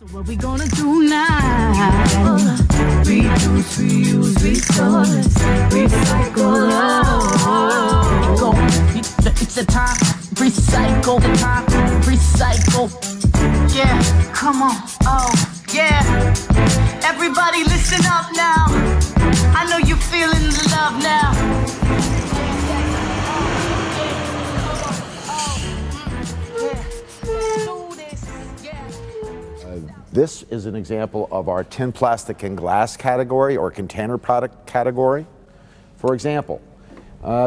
What we gonna do now? Reduce, reuse, resource, recycle. Go. It's the time. Recycle. The time. Recycle. Yeah, come on. Oh, yeah. Everybody listen up now. I know you're feeling the love now. This is an example of our tin, plastic, and glass category or container product category. For example,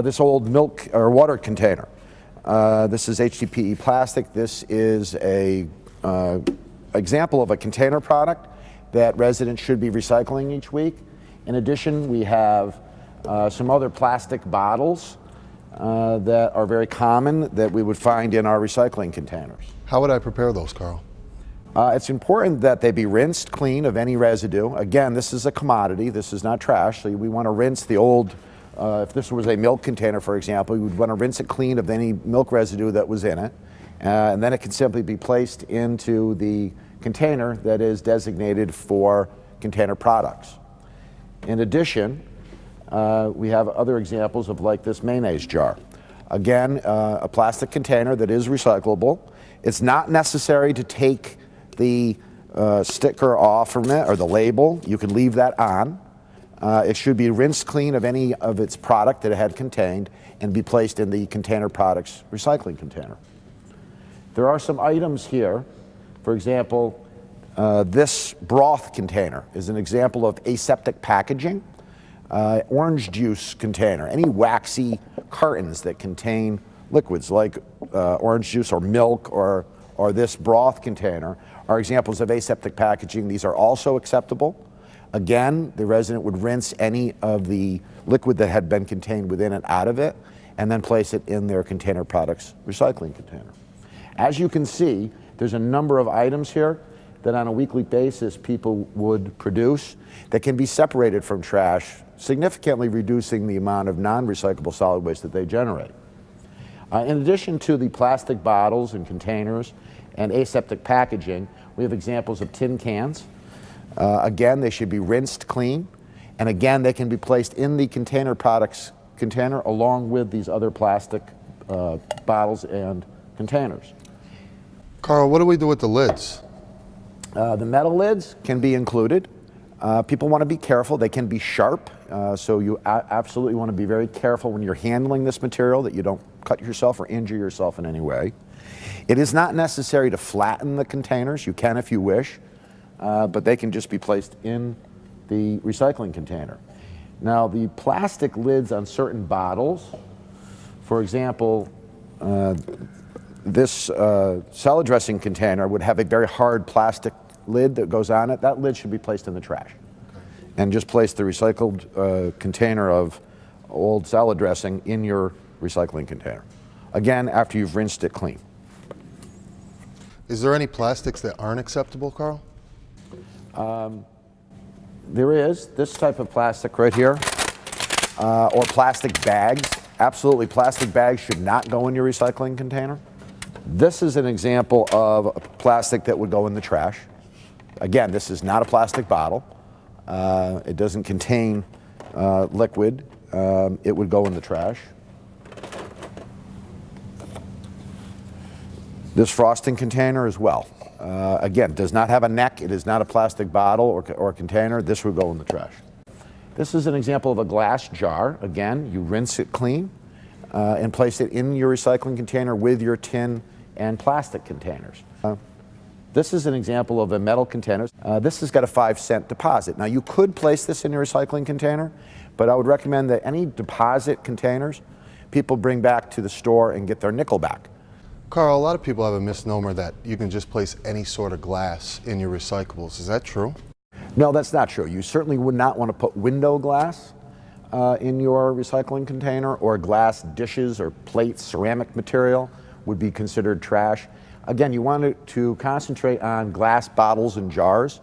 this old milk or water container. This is HDPE plastic. This is a example of a container product that residents should be recycling each week. In addition, we have some other plastic bottles that are very common that we would find in our recycling containers. How would I prepare those, Carl? It's important that they be rinsed clean of any residue. Again, this is a commodity. This is not trash. So we want to rinse the old, if this was a milk container, for example, we would want to rinse it clean of any milk residue that was in it. And then it can simply be placed into the container that is designated for container products. In addition, we have other examples of like this mayonnaise jar. Again, a plastic container that is recyclable. It's not necessary to take the sticker off from it or the label. You can leave that on. It should be rinsed clean of any of its product that it had contained and be placed in the container products recycling container. There are some items here. For example, this broth container is an example of aseptic packaging. Orange juice container, any waxy cartons that contain liquids like orange juice or milk or this broth container are examples of aseptic packaging. These are also acceptable. Again, the resident would rinse any of the liquid that had been contained within it out of it and then place it in their container products recycling container. As you can see, there's a number of items here that on a weekly basis people would produce that can be separated from trash, significantly reducing the amount of non-recyclable solid waste that they generate. In addition to the plastic bottles and containers and aseptic packaging, we have examples of tin cans. Again, they should be rinsed clean, and again, they can be placed in the container products container along with these other plastic bottles and containers. Carl, what do we do with the lids? The metal lids can be included. People want to be careful. They can be sharp, so you absolutely want to be very careful when you're handling this material that you don't cut yourself or injure yourself in any way. It is not necessary to flatten the containers. You can if you wish, but they can just be placed in the recycling container. Now, the plastic lids on certain bottles, for example, this salad dressing container would have a very hard plastic lid that goes on it. That lid should be placed in the trash. And just place the recycled container of old salad dressing in your recycling container. Again, after you've rinsed it clean. Is there any plastics that aren't acceptable, Carl? There is this type of plastic right here, or plastic bags. Absolutely, plastic bags should not go in your recycling container. This is an example of a plastic that would go in the trash. Again, this is not a plastic bottle. It doesn't contain liquid. It would go in the trash. This frosting container as well. Again, does not have a neck. It is not a plastic bottle or container. This would go in the trash. This is an example of a glass jar. Again, you rinse it clean and place it in your recycling container with your tin and plastic containers. This is an example of a metal container. This has got a 5-cent deposit. Now, you could place this in your recycling container, but I would recommend that any deposit containers people bring back to the store and get their nickel back. Carl, a lot of people have a misnomer that you can just place any sort of glass in your recyclables. Is that true? No, that's not true. You certainly would not want to put window glass in your recycling container, or glass dishes or plates, ceramic material would be considered trash. Again, you want to concentrate on glass bottles and jars,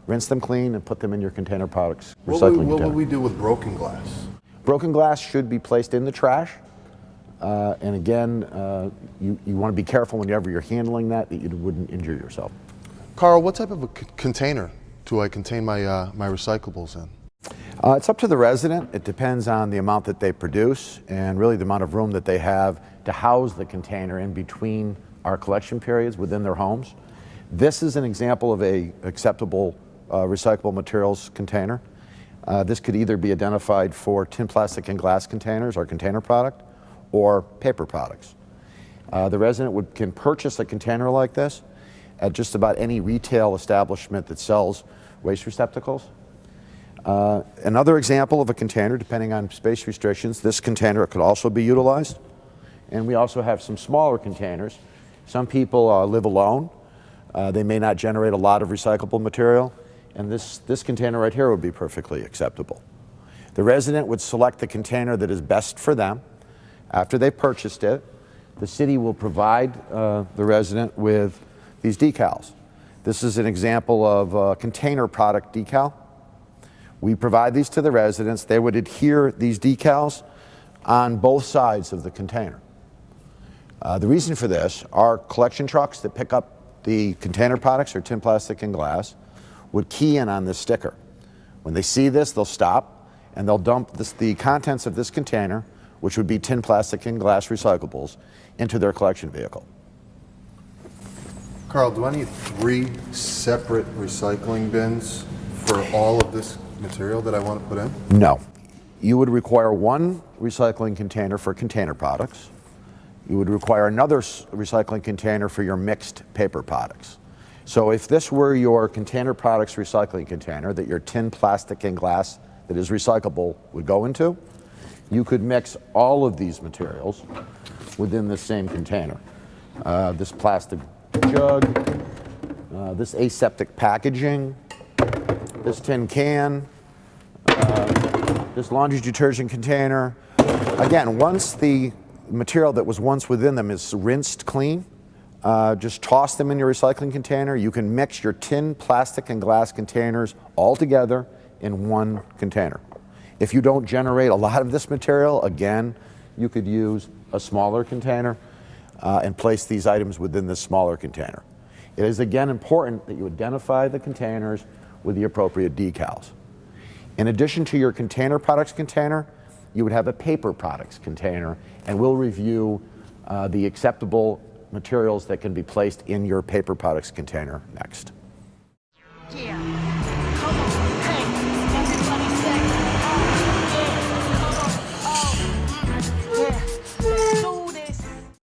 rinse them clean, and put them in your container products recycling container. What would we do with broken glass? Broken glass should be placed in the trash. And again, you want to be careful whenever you're handling that you wouldn't injure yourself. Carl, what type of a container do I contain my, my recyclables in? It's up to the resident. It depends on the amount that they produce and really the amount of room that they have to house the container in between our collection periods within their homes. This is an example of a acceptable recyclable materials container. This could either be identified for tin, plastic, and glass containers, our container product, or paper products. The resident can purchase a container like this at just about any retail establishment that sells waste receptacles. Another example of a container, depending on space restrictions, this container could also be utilized. And we also have some smaller containers. Some people live alone. They may not generate a lot of recyclable material, and this container right here would be perfectly acceptable. The resident would select the container that is best for them. After they purchased it, the city will provide the resident with these decals. This is an example of a container product decal. We provide these to the residents. They would adhere these decals on both sides of the container. The reason for this, our collection trucks that pick up the container products, or tin, plastic, and glass, would key in on this sticker. When they see this, they'll stop and they'll dump the contents of this container, which would be tin, plastic, and glass recyclables, into their collection vehicle. Carl, do I need 3 separate recycling bins for all of this material that I want to put in? No. You would require 1 recycling container for container products. You would require another recycling container for your mixed paper products. So if this were your container products recycling container that your tin, plastic, and glass that is recyclable would go into, you could mix all of these materials within the same container. This plastic jug, this aseptic packaging, this tin can, this laundry detergent container. Again, once the material that was once within them is rinsed clean, just toss them in your recycling container. You can mix your tin, plastic, and glass containers all together in 1 container. If you don't generate a lot of this material, again, you could use a smaller container and place these items within this smaller container. It is again important that you identify the containers with the appropriate decals. In addition to your container products container, you would have a paper products container, and we'll review the acceptable materials that can be placed in your paper products container next.